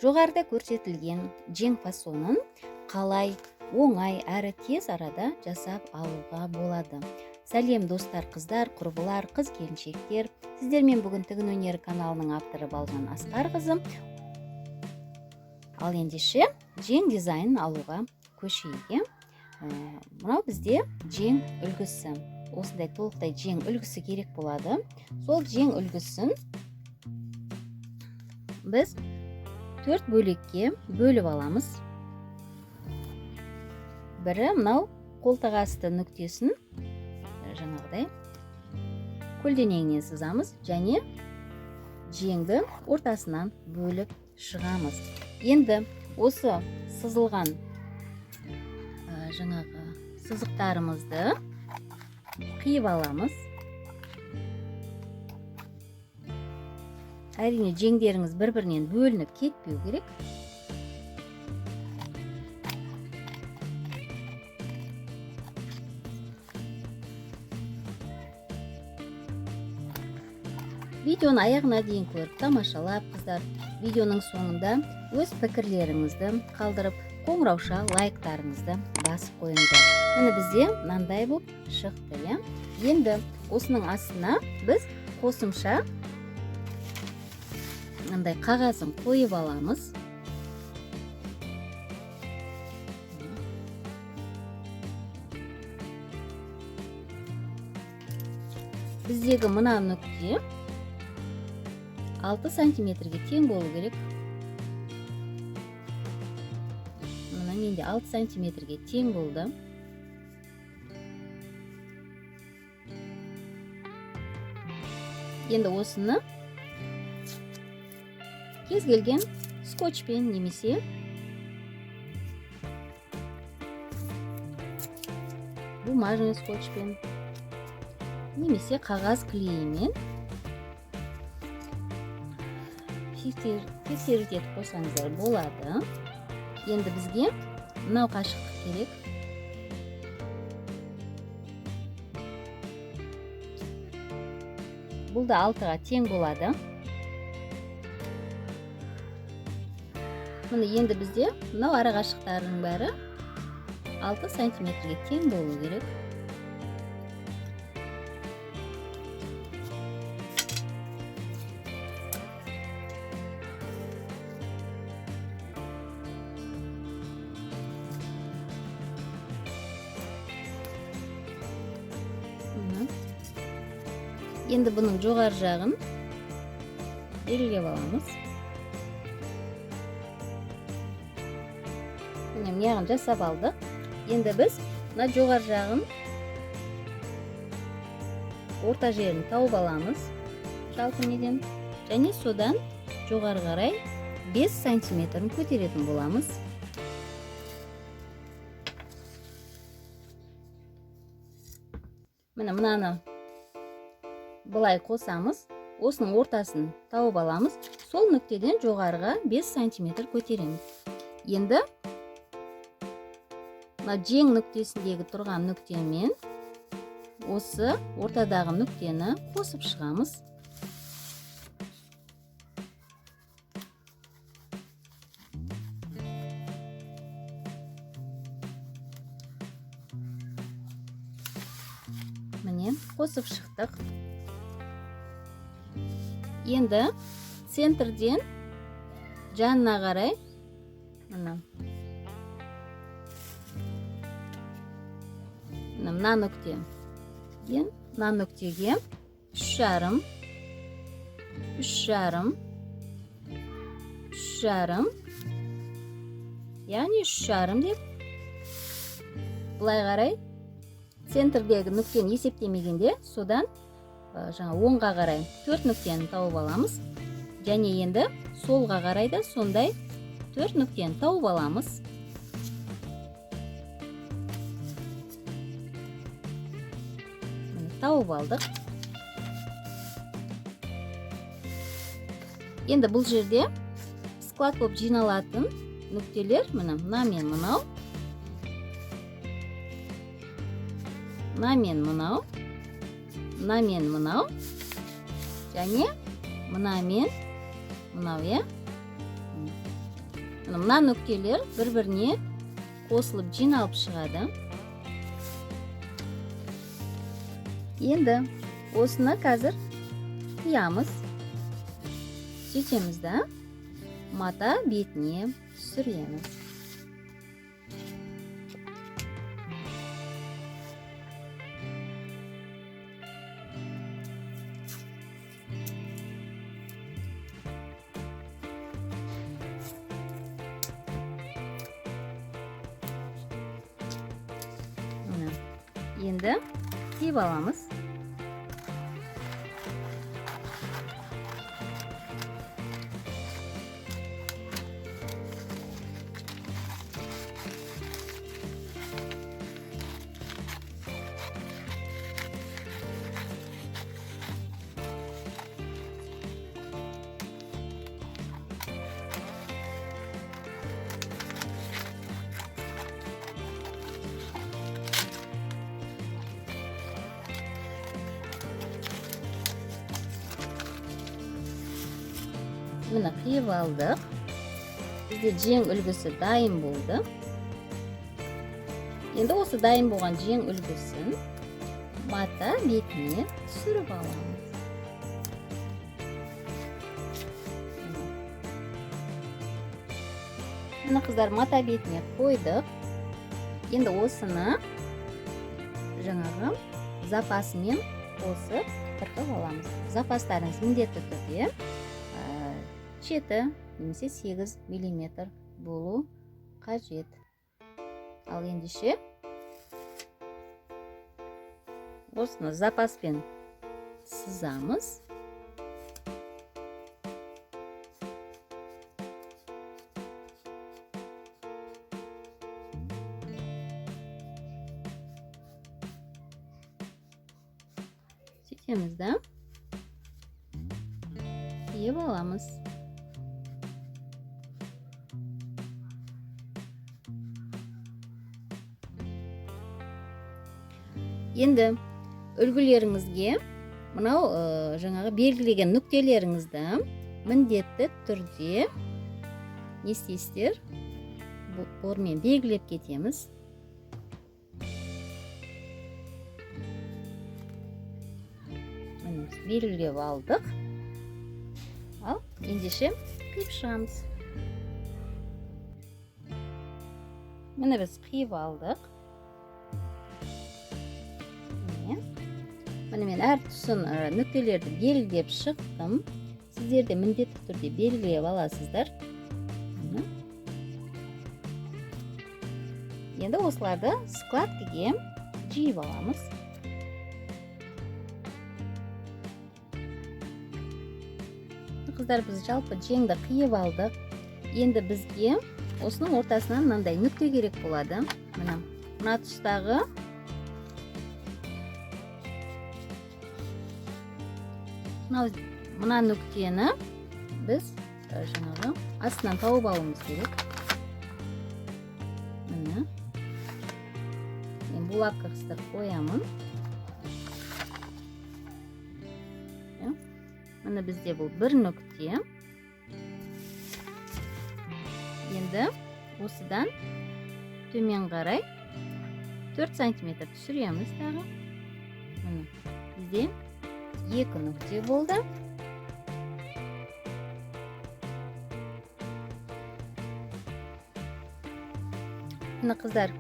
Жоғарыда көрсетілген жең фасонын қалай оңай әрі тез арада жасап алуға болады. Сәлем достар, қыздар, құрбылар, қыз келіншектер. Сіздермен бүгін тігін өнері каналының авторы Балжан Асқарқызы. Ал ендеше жең дизайнын алуға көшейік. Мынау бізде жең үлгісі. Осындай толықтай жең үлгісі керек болады. Сол жең үлгісін біз 4 бөлікке бөліп аламыз. Бірі мынау қолтық асты нүктесін жаңағыдай көлденеңінен сызамыз және жеңді ортасынан бөліп шығамыз. Енді осы сызылған жаңағы сызықтарымызды қиып аламыз. Әрине жеңдеріңіз бір-бірінен бөлініп кетпеу керек. Видеоны аяғына дейін көріп тамашалап, қыздар, видеоның соңында өз пікірлеріңізді қалдырып, қоңырауша лайктарыңызды басып қойыңыздар. Міне бізде мынандай болып шықты. Енді осының астына біз қосымша мындай қағазын қойып аламыз. Біздегі мына нүкте 6 сантиметрге тең болу керек. Мына менде 6 сантиметрге тең болды. Енді осыны кез келген скотчпен немесе бумажный скотчпен немесе қағаз клейімен тексеріп етіп қойсаңыздар болады. Енді бізге мынау қашықтық керек. Бұл да 6-ға тең болады. Міне енді бізде мынау ара қашықтықтардың бәрі 6 сантиметрге тең болу керек. Енді бұның жоғары жағын белгілеп аламыз. Міне мияғын жасап алдық. Енді біз мына жоғары жағын орта жерін тауып аламыз. Жалпы неден. Және содан жоғары қарай 5 сантиметрін көтеретін боламыз. Міне мынаны былай қосамыз, осының ортасын тауып аламыз, сол нүктеден жоғарыға 5 сантиметр көтереміз. Енді жең нүктесіндегі тұрған нүктемен осы ортадағы нүктені қосып шығамыз. Міне қосып шықтық. Енді центрден жанына қарай мына нүкте. Мына нүктеге 3,5, 3,5, 3,5, яғни 3,5 деп бұлай қарай центрдегі нүктені есептемегенде содан жаңа оңға қарай 4 нүктені тауып аламыз. Және енді солға қарай да сондай 4 нүктені тауып аламыз. Тауып алдық. Енді бұл жерде склад болып жиналатын нүктелер мына мен мынау. Мына мен мынау. Мына мен мынау. Және мына мен мынау, мына нүктелер бір-біріне қосылып жиналып шығады. Енді осыны қазір қиямыз. Сөйтеміз да мата бетіне түсіреміз. Енді киіп аламыз. Міне қиып алдық. Бізде жең үлгісі дайын болды. Енді осы дайын болған жең үлгісін мата бетіне түсіріп аламыз. Міне қыздар, мата бетіне қойдық. Енді осыны жаңағы запасымен қосып қырқып аламыз. Запастарыңыз міндетті түрде 7 немесе 8 мм болу қажет. Ал ендеше осыны запаспен сызамыз. Сөйтеміз да киіп аламыз. Енді үлгілеріңізге мынау жаңағы белгілеген нүктелеріңізді міндетті түрде не істейсіздер? Бормен белгілеп кетеміз. Белгілеп алдық. Ал ендеше қиып шығамыз. Міне біз қиып алдық. Міне мен әр тұсын нүктелерді белгілеп шықтым. Сіздер де міндетті түрде белгілеп аласыздар. Енді осыларды складкаға жиып аламыз. Қыздар, біз жалпы жеңді қиып алдық. Енді бізге осының ортасынан мынандай нүкте керек болады. Мына тұстағы мына нүктені біз жаңағы астынан тауып алуымыз керек. Міне. Мен булавка қыстырып қоямын. Міне бізде бұл бір нүкте. Енді осыдан төмен қарай 4 см түсіреміз дағы. Міне бізде 2 нүкте болды. Міне қыздар,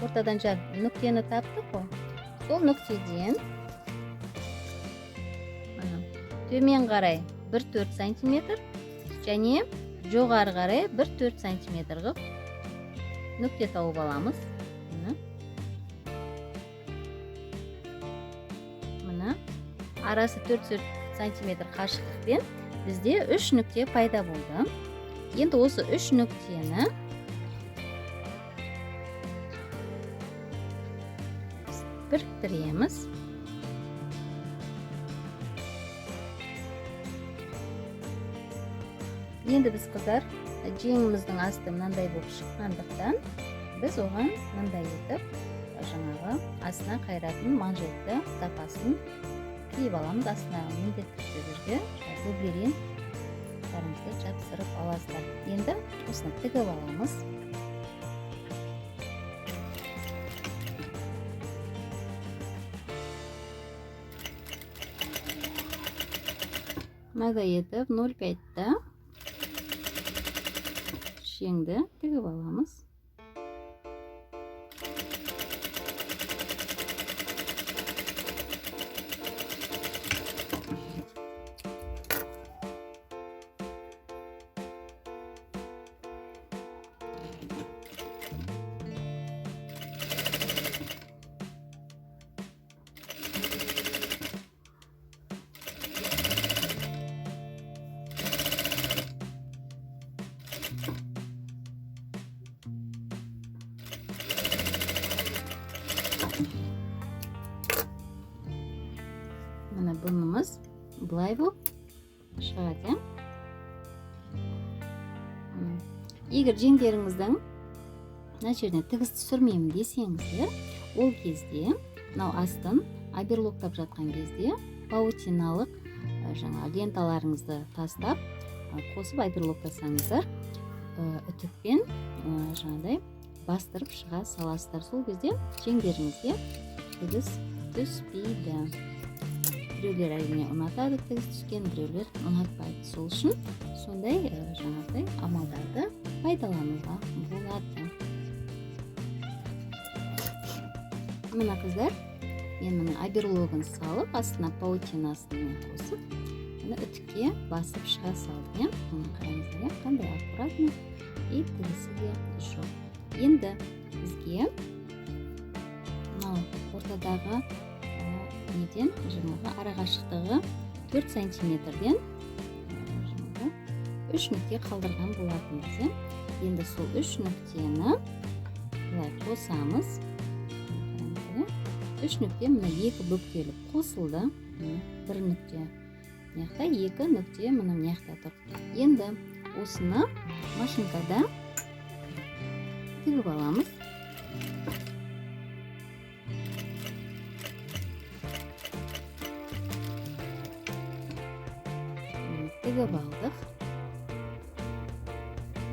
ортадан нүктені таптық қой. Сол нүктеден төмен қарай 1-4 см және жоғары қарай 1-4 см ғып нүкте тауып аламыз. Міне арасы 4 см қашықтықпен бізде 3 нүкте пайда болды. Енді осы 3 нүктені біріктіреміз. Енді біз қыздар жеңіміздің асты мынандай болып шыққандықтан біз оған мындай етіп жаңағы астына қайратын манжетті запасын киіп аламыз. Астына міндетті түрде дублерин заттарыңызды жапсырып аласыздар. Енді осыны тігіп аламыз. Мынадай етіп 0,5-та шеңді тігіп аламыз. Мына бұнымыз былай болып шығады. Егер жеңдеріңіздің мына жеріне тігіс түсірмеймін десеңіздер, ол кезде мынау астын аберлоктап жатқан кезде паутиналық жаңа ленталарыңызды тастап қосып аберлоктасаңыздар, үтікпен жаңағыдай бастырып шыға саласыздар. Сол кезде жеңдеріңізге тігіс түспейді. Біреулер әрине ұнатады тігіс түскен, біреулер ұнатпайды. Сол үшін сондай жаңағыдай амалдарды пайдалануға болады. Мына қыздар, мен мына аберлогын салып, астына паутинасын қосып, үтікке басып шыға салдым. Қараңыздар, қандай аккуратно и тігісі де жоқ. Енді бізге мынау ортадағы неден жаңағы арақашықтығы 4 сантиметрден 3 нүкте қалдырған болатын бізде. Енді сол 3 нүктені былай қосамыз. 3 нүкте мына 2 бүктеліп қосылды. 1 нүкте мынаяқта, 2 нүкте мына мынаяқта тұр. Енді осыны машинкада тігіп аламыз. Тігіп алдық.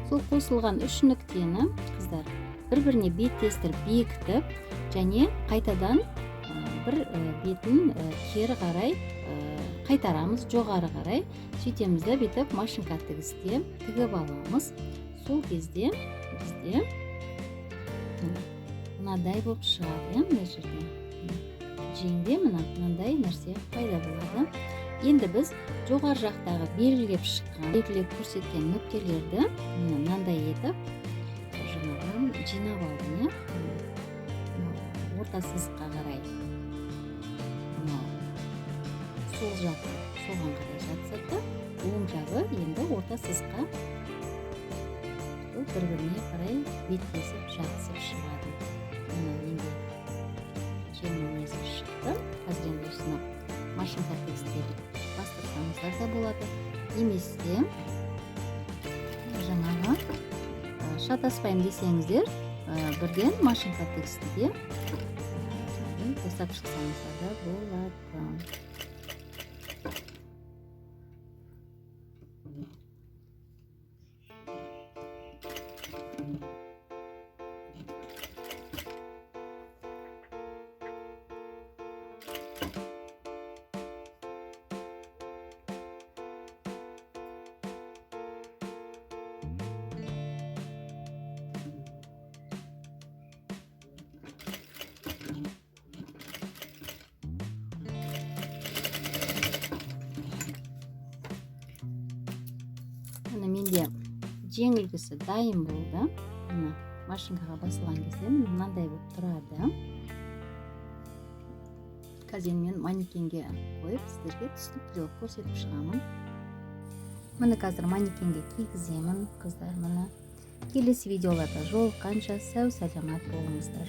Сол қосылған 3 нүктені қыздар бір-біріне беттестіріп бекітіп, және қайтадан бір бетін кері қарай қайтарамыз, жоғары қарай. Сөйтеміз де бетіп машинка тігісте тігіп аламыз. Сол кезде бізде мынадай болып шығады. Мына жерде жеңде мынандай нәрсе пайда болады. Енді біз жоғары жақтағы белгілеп көрсеткен нүктелерді мынандай етіп жаңағы жинап алдым. Орта сызыққа қарай сол жағы соған қарай жатсырды. Оң жағы енді орта сызыққа бір-біріне қарай беттесіп жатсып шығады. Енді жеңнің несі шықты. Қазір енді осыны машинка тігісте бастырсаңыздар да болады. Немесе жаңағы шатаспаймын десеңіздер, бірден машинка тігісте қосап шықсаңыздар да болады. Менде жеңілгісі дайын болды. Машинкаға басылған кезде мынандай болып тұрады. Қазір мен манекенге қойып, сіздерге түсініктірек көрсетіп шығамын. Міне қазір манекенге кигіземін, қыздар. Келесі видеоларда жолыққанша сау саламат болыңыздар.